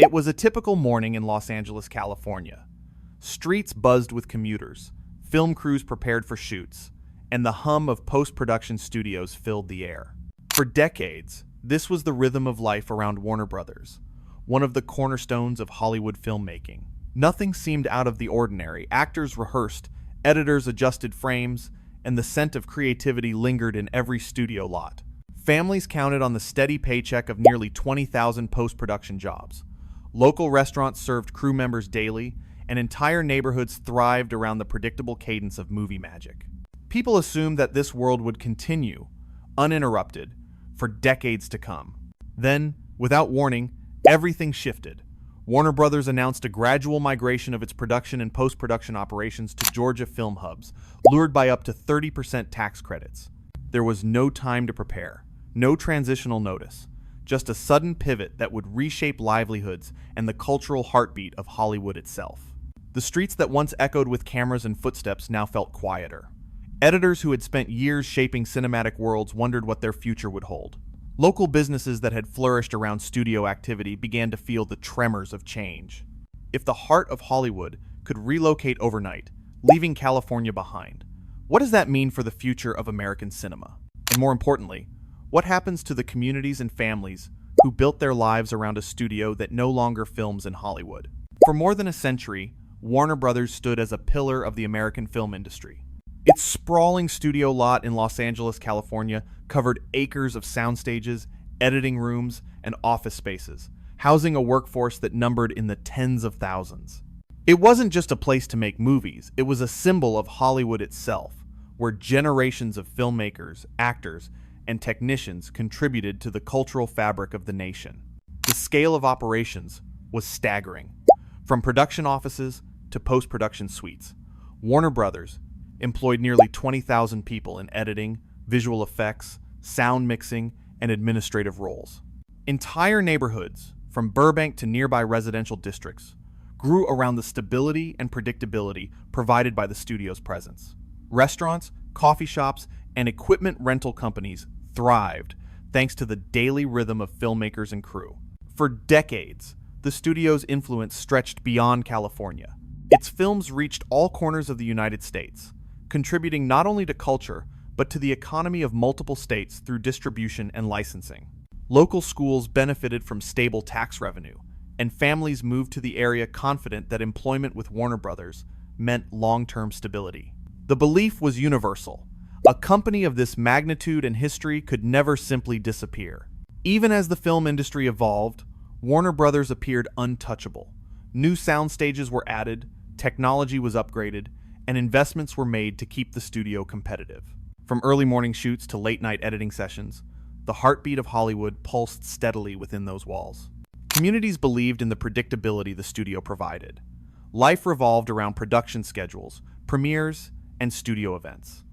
It was a typical morning in Los Angeles, California. Streets buzzed with commuters, film crews prepared for shoots, and the hum of post-production studios filled the air. For decades, this was the rhythm of life around Warner Brothers, one of the cornerstones of Hollywood filmmaking. Nothing seemed out of the ordinary. Actors rehearsed, editors adjusted frames, and the scent of creativity lingered in every studio lot. Families counted on the steady paycheck of nearly 20,000 post-production jobs. Local restaurants served crew members daily, and entire neighborhoods thrived around the predictable cadence of movie magic. People assumed that this world would continue, uninterrupted, for decades to come. Then, without warning, everything shifted. Warner Brothers announced a gradual migration of its production and post-production operations to Georgia film hubs, lured by up to 30% tax credits. There was no time to prepare, no transitional notice, just a sudden pivot that would reshape livelihoods and the cultural heartbeat of Hollywood itself. The streets that once echoed with cameras and footsteps now felt quieter. Editors who had spent years shaping cinematic worlds wondered what their future would hold. Local businesses that had flourished around studio activity began to feel the tremors of change. If the heart of Hollywood could relocate overnight, leaving California behind, what does that mean for the future of American cinema? And more importantly, what happens to the communities and families who built their lives around a studio that no longer films in Hollywood? For more than a century, Warner Brothers stood as a pillar of the American film industry. Its sprawling studio lot in Los Angeles, California, covered acres of sound stages, editing rooms, and office spaces, housing a workforce that numbered in the tens of thousands. It wasn't just a place to make movies, it was a symbol of Hollywood itself, where generations of filmmakers, actors, and technicians contributed to the cultural fabric of the nation. The scale of operations was staggering. From production offices to post-production suites, Warner Brothers employed nearly 20,000 people in editing, visual effects, sound mixing, and administrative roles. Entire neighborhoods, from Burbank to nearby residential districts, grew around the stability and predictability provided by the studio's presence. Restaurants, coffee shops, and equipment rental companies thrived thanks to the daily rhythm of filmmakers and crew. For decades, the studio's influence stretched beyond California. Its films reached all corners of the United States, contributing not only to culture, but to the economy of multiple states through distribution and licensing. Local schools benefited from stable tax revenue, and families moved to the area confident that employment with Warner Brothers meant long-term stability. The belief was universal. A company of this magnitude and history could never simply disappear. Even as the film industry evolved, Warner Brothers appeared untouchable. New sound stages were added, technology was upgraded, and investments were made to keep the studio competitive. From early morning shoots to late-night editing sessions, the heartbeat of Hollywood pulsed steadily within those walls. Communities believed in the predictability the studio provided. Life revolved around production schedules, premieres, and studio events.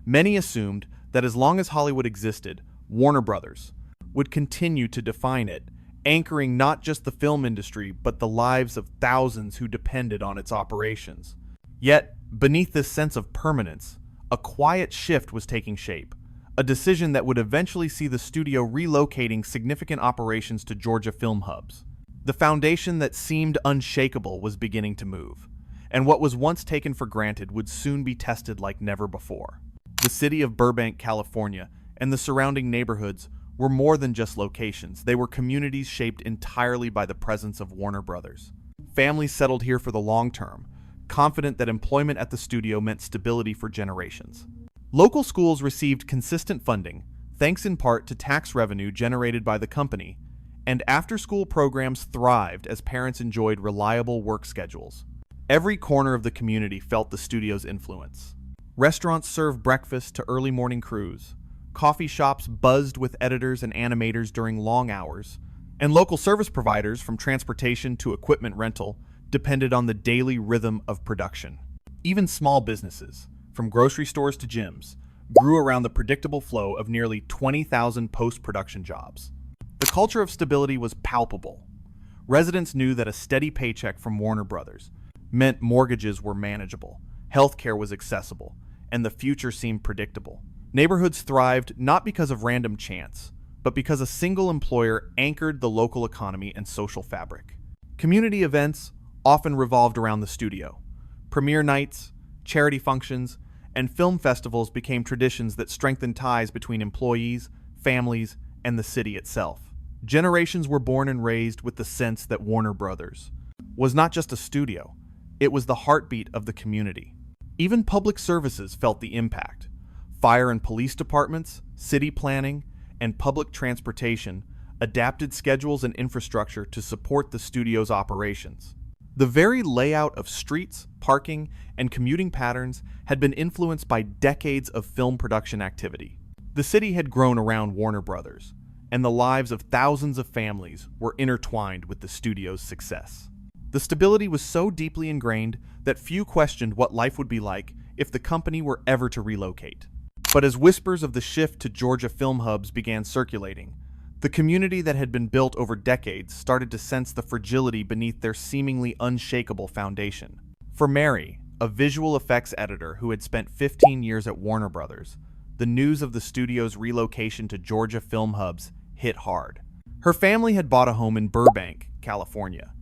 Many assumed that as long as Hollywood existed, Warner Brothers would continue to define it, anchoring not just the film industry, but the lives of thousands who depended on its operations. Yet, beneath this sense of permanence, a quiet shift was taking shape, a decision that would eventually see the studio relocating significant operations to Georgia film hubs. The foundation that seemed unshakable was beginning to move, and what was once taken for granted would soon be tested like never before. The city of Burbank, California, and the surrounding neighborhoods were more than just locations. They were communities shaped entirely by the presence of Warner Brothers. Families settled here for the long term, confident that employment at the studio meant stability for generations. Local schools received consistent funding, thanks in part to tax revenue generated by the company, and after-school programs thrived as parents enjoyed reliable work schedules. Every corner of the community felt the studio's influence. Restaurants served breakfast to early morning crews, coffee shops buzzed with editors and animators during long hours, and local service providers, from transportation to equipment rental, depended on the daily rhythm of production. Even small businesses, from grocery stores to gyms, grew around the predictable flow of nearly 20,000 post-production jobs. The culture of stability was palpable. Residents knew that a steady paycheck from Warner Brothers meant mortgages were manageable, healthcare was accessible, and the future seemed predictable. Neighborhoods thrived not because of random chance, but because a single employer anchored the local economy and social fabric. Community events often revolved around the studio. Premiere nights, charity functions, and film festivals became traditions that strengthened ties between employees, families, and the city itself. Generations were born and raised with the sense that Warner Brothers was not just a studio, it was the heartbeat of the community. Even public services felt the impact. Fire and police departments, city planning, and public transportation adapted schedules and infrastructure to support the studio's operations. The very layout of streets, parking, and commuting patterns had been influenced by decades of film production activity. The city had grown around Warner Brothers, and the lives of thousands of families were intertwined with the studio's success. The stability was so deeply ingrained that few questioned what life would be like if the company were ever to relocate. But as whispers of the shift to Georgia film hubs began circulating, the community that had been built over decades started to sense the fragility beneath their seemingly unshakable foundation. For Mary, a visual effects editor who had spent 15 years at Warner Brothers, the news of the studio's relocation to Georgia film hubs hit hard. Her family had bought a home in Burbank, California,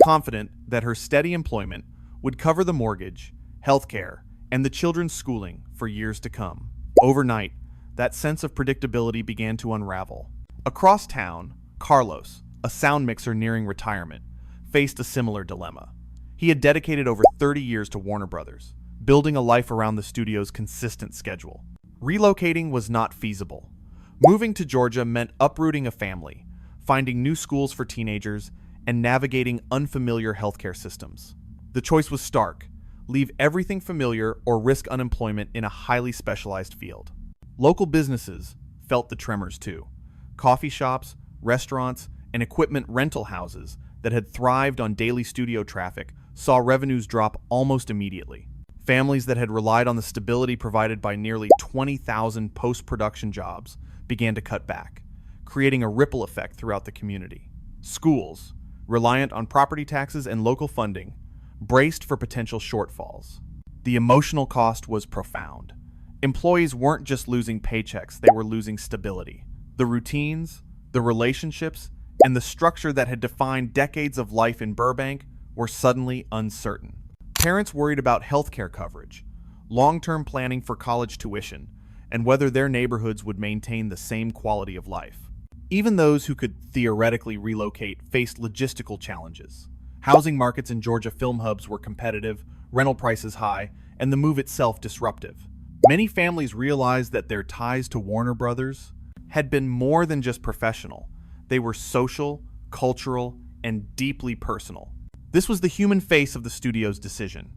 confident that her steady employment would cover the mortgage, healthcare, and the children's schooling for years to come. Overnight, that sense of predictability began to unravel. Across town, Carlos, a sound mixer nearing retirement, faced a similar dilemma. He had dedicated over 30 years to Warner Brothers, building a life around the studio's consistent schedule. Relocating was not feasible. Moving to Georgia meant uprooting a family, finding new schools for teenagers, and navigating unfamiliar healthcare systems. The choice was stark: leave everything familiar or risk unemployment in a highly specialized field. Local businesses felt the tremors too. Coffee shops, restaurants, and equipment rental houses that had thrived on daily studio traffic saw revenues drop almost immediately. Families that had relied on the stability provided by nearly 20,000 post-production jobs began to cut back, creating a ripple effect throughout the community. Schools, reliant on property taxes and local funding, braced for potential shortfalls. The emotional cost was profound. Employees weren't just losing paychecks, they were losing stability. The routines, the relationships, and the structure that had defined decades of life in Burbank were suddenly uncertain. Parents worried about healthcare coverage, long-term planning for college tuition, and whether their neighborhoods would maintain the same quality of life. Even those who could theoretically relocate faced logistical challenges. Housing markets in Georgia film hubs were competitive, rental prices high, and the move itself disruptive. Many families realized that their ties to Warner Brothers had been more than just professional. They were social, cultural, and deeply personal. This was the human face of the studio's decision.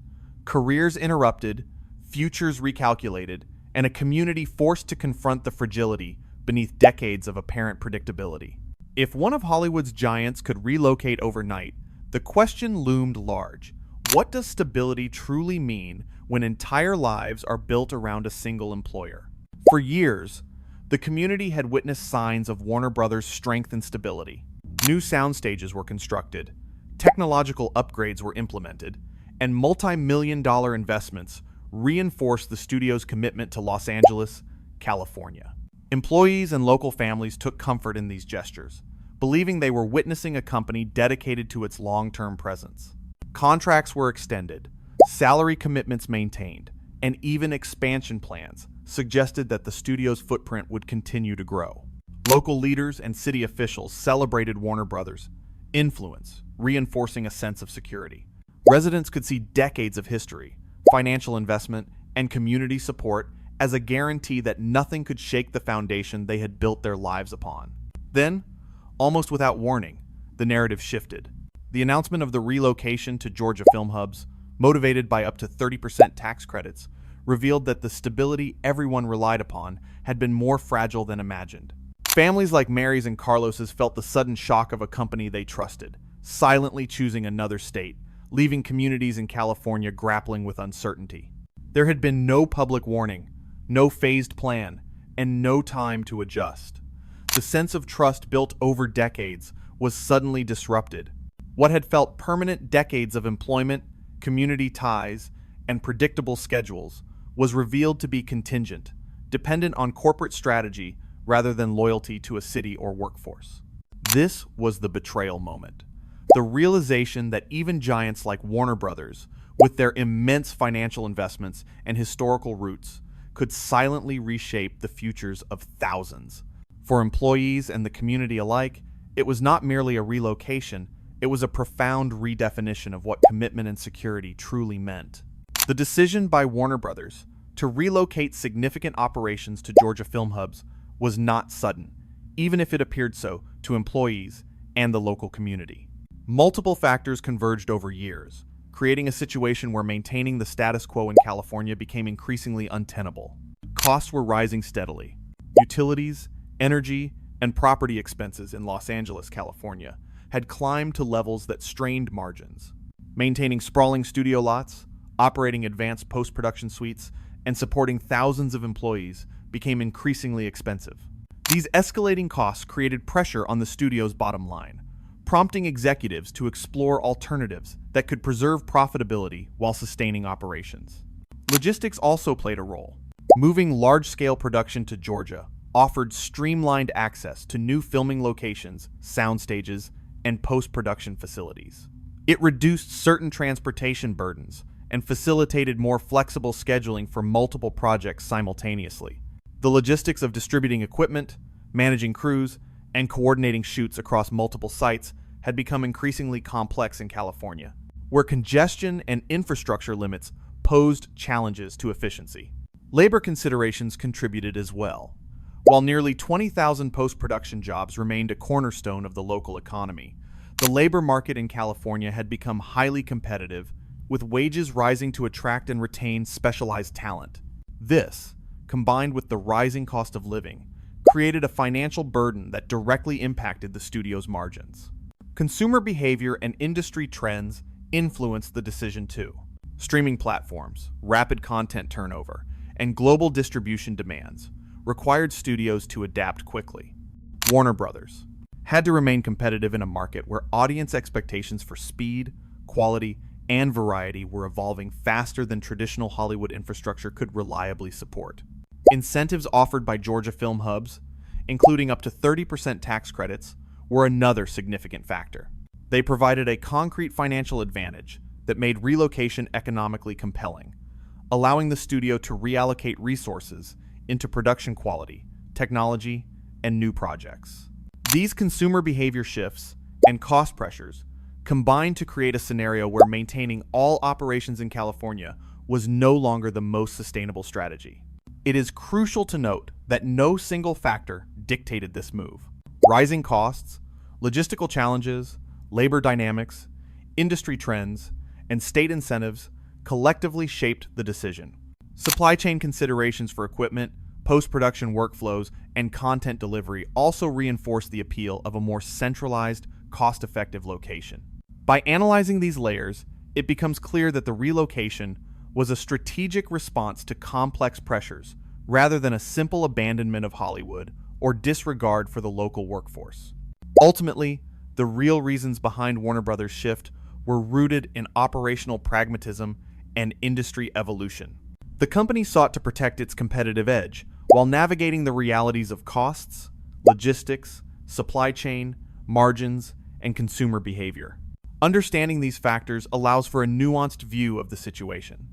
Careers interrupted, futures recalculated, and a community forced to confront the fragility beneath decades of apparent predictability. If one of Hollywood's giants could relocate overnight, the question loomed large. What does stability truly mean when entire lives are built around a single employer? For years, the community had witnessed signs of Warner Brothers' strength and stability. New sound stages were constructed, technological upgrades were implemented, and multi-million-dollar investments reinforced the studio's commitment to Los Angeles, California. Employees and local families took comfort in these gestures, believing they were witnessing a company dedicated to its long-term presence. Contracts were extended, salary commitments maintained, and even expansion plans suggested that the studio's footprint would continue to grow. Local leaders and city officials celebrated Warner Brothers' influence, reinforcing a sense of security. Residents could see decades of history, financial investment, and community support as a guarantee that nothing could shake the foundation they had built their lives upon. Then, almost without warning, the narrative shifted. The announcement of the relocation to Georgia film hubs, motivated by up to 30% tax credits, revealed that the stability everyone relied upon had been more fragile than imagined. Families like Mary's and Carlos's felt the sudden shock of a company they trusted, silently choosing another state, leaving communities in California grappling with uncertainty. There had been no public warning, no phased plan, and no time to adjust. The sense of trust built over decades was suddenly disrupted. What had felt permanent decades of employment, community ties, and predictable schedules was revealed to be contingent, dependent on corporate strategy rather than loyalty to a city or workforce. This was the betrayal moment. the realization that even giants like Warner Brothers, with their immense financial investments and historical roots, could silently reshape the futures of thousands. For employees and the community alike, it was not merely a relocation, it was a profound redefinition of what commitment and security truly meant. The decision by Warner Brothers to relocate significant operations to Georgia Film Hubs was not sudden, even if it appeared so to employees and the local community. Multiple factors converged over years, creating a situation where maintaining the status quo in California became increasingly untenable. Costs were rising steadily. Utilities, energy, and property expenses in Los Angeles, California, had climbed to levels that strained margins. Maintaining sprawling studio lots, operating advanced post-production suites, and supporting thousands of employees became increasingly expensive. These escalating costs created pressure on the studio's bottom line, prompting executives to explore alternatives that could preserve profitability while sustaining operations. Logistics also played a role. Moving large-scale production to Georgia offered streamlined access to new filming locations, sound stages, and post-production facilities. It reduced certain transportation burdens and facilitated more flexible scheduling for multiple projects simultaneously. The logistics of distributing equipment, managing crews, and coordinating shoots across multiple sites had become increasingly complex in California, where congestion and infrastructure limits posed challenges to efficiency. Labor considerations contributed as well. While nearly 20,000 post-production jobs remained a cornerstone of the local economy, the labor market in California had become highly competitive, with wages rising to attract and retain specialized talent. This, combined with the rising cost of living, created a financial burden that directly impacted the studio's margins. Consumer behavior and industry trends influenced the decision too. Streaming platforms, rapid content turnover, and global distribution demands required studios to adapt quickly. Warner Brothers had to remain competitive in a market where audience expectations for speed, quality, and variety were evolving faster than traditional Hollywood infrastructure could reliably support. Incentives offered by Georgia Film Hubs, including up to 30% tax credits, were another significant factor. They provided a concrete financial advantage that made relocation economically compelling, allowing the studio to reallocate resources into production quality, technology, and new projects. These consumer behavior shifts and cost pressures combined to create a scenario where maintaining all operations in California was no longer the most sustainable strategy. It is crucial to note that no single factor dictated this move. Rising costs, logistical challenges, labor dynamics, industry trends, and state incentives collectively shaped the decision. Supply chain considerations for equipment, post-production workflows, and content delivery also reinforced the appeal of a more centralized, cost-effective location. By analyzing these layers, it becomes clear that the relocation was a strategic response to complex pressures rather than a simple abandonment of Hollywood or disregard for the local workforce. Ultimately, the real reasons behind Warner Brothers' shift were rooted in operational pragmatism and industry evolution. The company sought to protect its competitive edge while navigating the realities of costs, logistics, supply chain, margins, and consumer behavior. Understanding these factors allows for a nuanced view of the situation.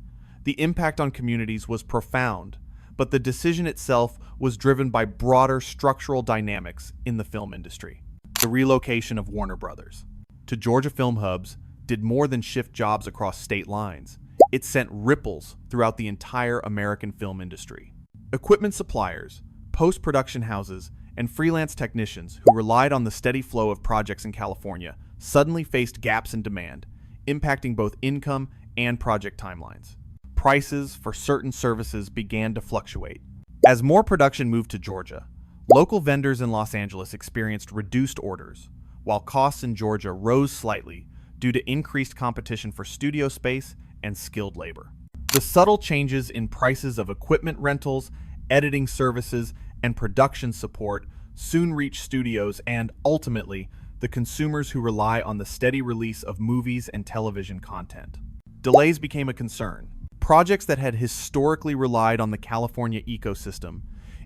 The impact on communities was profound, but the decision itself was driven by broader structural dynamics in the film industry. The relocation of Warner Brothers to Georgia Film Hubs did more than shift jobs across state lines. It sent ripples throughout the entire American film industry. Equipment suppliers, post-production houses, and freelance technicians who relied on the steady flow of projects in California suddenly faced gaps in demand, impacting both income and project timelines. Prices for certain services began to fluctuate. As more production moved to Georgia, local vendors in Los Angeles experienced reduced orders, while costs in Georgia rose slightly due to increased competition for studio space and skilled labor. The subtle changes in prices of equipment rentals, editing services, and production support soon reached studios and, ultimately, the consumers who rely on the steady release of movies and television content. Delays became a concern. Projects that had historically relied on the California ecosystem,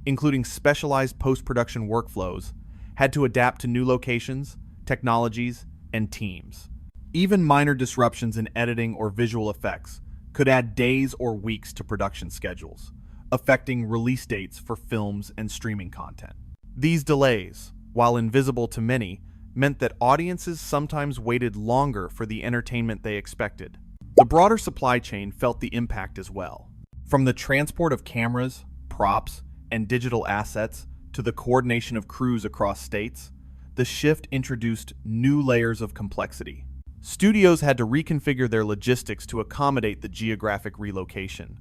including specialized post-production workflows, had to adapt to new locations, technologies, and teams. Even minor disruptions in editing or visual effects could add days or weeks to production schedules, affecting release dates for films and streaming content. These delays, while invisible to many, meant that audiences sometimes waited longer for the entertainment they expected. The broader supply chain felt the impact as well. From the transport of cameras, props, and digital assets to the coordination of crews across states, the shift introduced new layers of complexity. Studios had to reconfigure their logistics to accommodate the geographic relocation,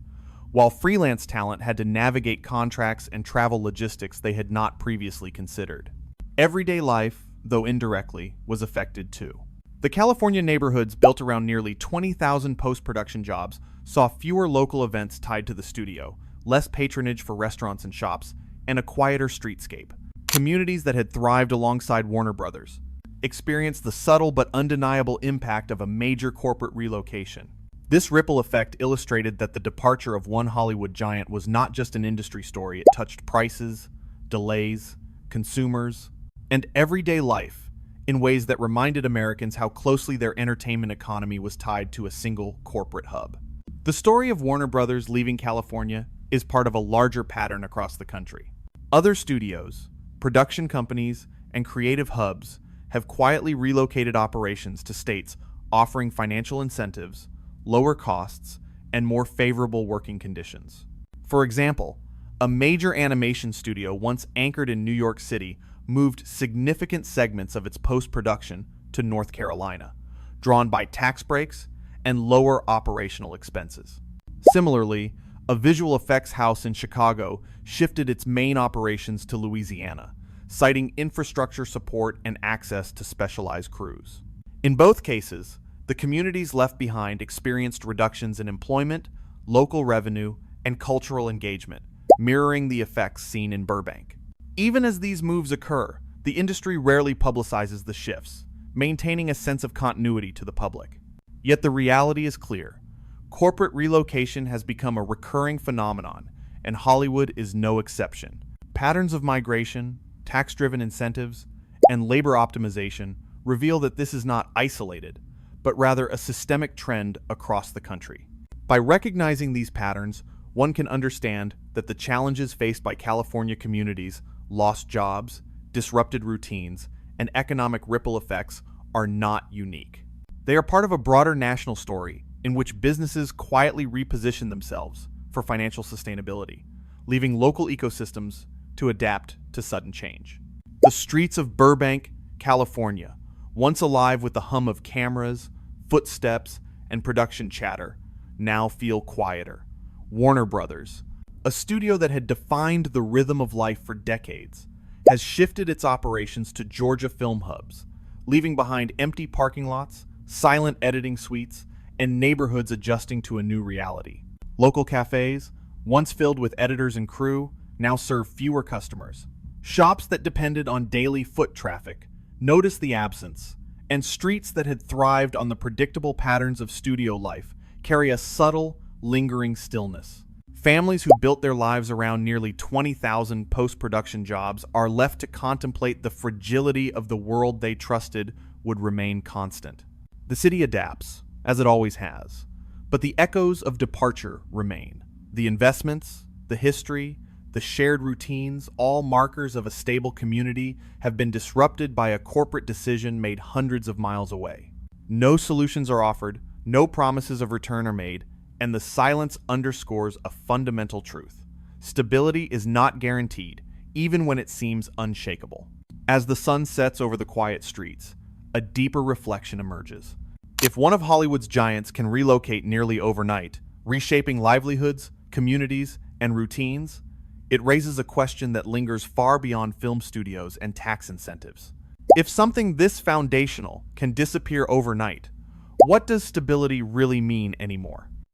while freelance talent had to navigate contracts and travel logistics they had not previously considered. Everyday life, though indirectly, was affected too. The California neighborhoods built around nearly 20,000 post-production jobs saw fewer local events tied to the studio, less patronage for restaurants and shops, and a quieter streetscape. Communities that had thrived alongside Warner Brothers experienced the subtle but undeniable impact of a major corporate relocation. This ripple effect illustrated that the departure of one Hollywood giant was not just an industry story. It touched prices, delays, consumers, and everyday life in ways that reminded Americans how closely their entertainment economy was tied to a single corporate hub. The story of Warner Brothers leaving California is part of a larger pattern across the country. Other studios, production companies, and creative hubs have quietly relocated operations to states offering financial incentives, lower costs, and more favorable working conditions. For example, a major animation studio once anchored in New York City moved significant segments of its post-production to North Carolina, drawn by tax breaks and lower operational expenses. Similarly, a visual effects house in Chicago shifted its main operations to Louisiana, citing infrastructure support and access to specialized crews. In both cases, the communities left behind experienced reductions in employment, local revenue, and cultural engagement, mirroring the effects seen in Burbank. Even as these moves occur, the industry rarely publicizes the shifts, maintaining a sense of continuity to the public. Yet the reality is clear. Corporate relocation has become a recurring phenomenon, and Hollywood is no exception. Patterns of migration, tax-driven incentives, and labor optimization reveal that this is not isolated, but rather a systemic trend across the country. By recognizing these patterns, one can understand that the challenges faced by California communities, lost jobs, disrupted routines, and economic ripple effects are not unique. They are part of a broader national story in which businesses quietly reposition themselves for financial sustainability, leaving local ecosystems to adapt to sudden change. The streets of Burbank, California, once alive with the hum of cameras, footsteps, and production chatter, now feel quieter. Warner Brothers, a studio that had defined the rhythm of life for decades, has shifted its operations to Georgia film hubs, leaving behind empty parking lots, silent editing suites, and neighborhoods adjusting to a new reality. Local cafes, once filled with editors and crew, now serve fewer customers. Shops that depended on daily foot traffic noticed the absence, and streets that had thrived on the predictable patterns of studio life carry a subtle, lingering stillness. Families who built their lives around nearly 20,000 post-production jobs are left to contemplate the fragility of the world they trusted would remain constant. The city adapts, as it always has, but the echoes of departure remain. The investments, the history, the shared routines, all markers of a stable community, have been disrupted by a corporate decision made hundreds of miles away. No solutions are offered, no promises of return are made, and the silence underscores a fundamental truth. Stability is not guaranteed, even when it seems unshakable. As the sun sets over the quiet streets, a deeper reflection emerges. If one of Hollywood's giants can relocate nearly overnight, reshaping livelihoods, communities, and routines, it raises a question that lingers far beyond film studios and tax incentives. If something this foundational can disappear overnight, what does stability really mean anymore?